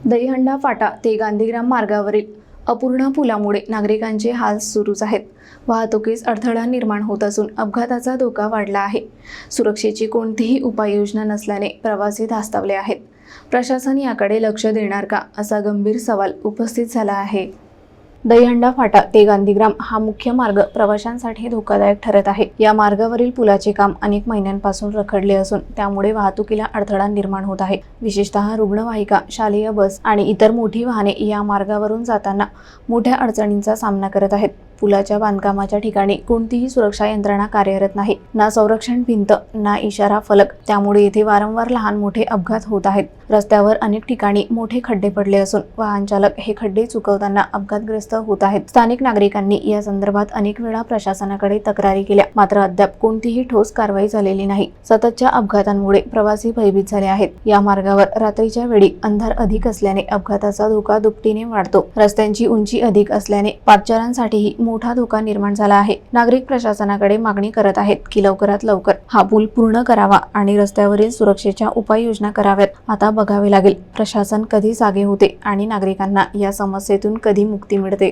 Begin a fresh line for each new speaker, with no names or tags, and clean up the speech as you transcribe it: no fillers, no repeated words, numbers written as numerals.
दहीहंडा फाटा ते गांधीग्राम मार्गावरील अपूर्ण पुलामुळे नागरिकांचे हाल सुरूच आहेत। वाहतुकीस अडथळा निर्माण होत असून अपघाताचा धोका वाढला आहे। सुरक्षेची कोणतीही उपाययोजना नसल्याने प्रवासी धास्तावले आहेत। प्रशासन याकडे लक्ष देणार का, असा गंभीर सवाल उपस्थित झाला आहे। दहीहंडा फाटा ते गांधीग्राम हा मुख्य मार्ग प्रवाशांसाठी धोकादायक ठरत आहे। या मार्गावरील पुलाचे काम अनेक महिन्यांपासून रखडले असून त्यामुळे वाहतुकीला अडथळा निर्माण होत आहे। विशेषतः रुग्णवाहिका, शालेय बस आणि इतर मोठी वाहने या मार्गावरून जाताना मोठ्या अडचणींचा सामना करत आहेत। पुलाच्या बांधकामाच्या ठिकाणी कोणतीही सुरक्षा यंत्रणा कार्यरत नाही, ना संरक्षण भिंत, ना इशारा फलक, त्यामुळे येथे वारंवार लहान मोठे अपघात होत आहेत। रस्त्यावर अनेक ठिकाणी मोठे खड्डे पडले असून वाहन चालक हे खड्डे चुकवताना अपघातग्रस्त होत आहेत। स्थानिक नागरिकांनी या संदर्भात अनेक वेळा प्रशासनाकडे तक्रारी केल्या, मात्र अद्याप कोणतीही ठोस कारवाई झालेली नाही। सततच्या अपघातांमुळे प्रवासी भयभीत झाले आहेत। या मार्गावर रात्रीच्या वेळी अंधार अधिक असल्याने अपघाताचा धोका दुपटीने वाढतो। रस्त्यांची उंची अधिक असल्याने पादचाऱ्यांसाठीही मोठा धोका निर्माण झाला आहे। नागरिक प्रशासनाकडे मागणी करत आहेत की लवकरात लवकर हा पूल पूर्ण करावा आणि रस्त्यावरील सुरक्षेच्या उपाययोजना कराव्यात। आता बघावे लागेल प्रशासन कधी जागे होते आणि नागरिकांना या समस्येतून कधी मुक्ती मिळते।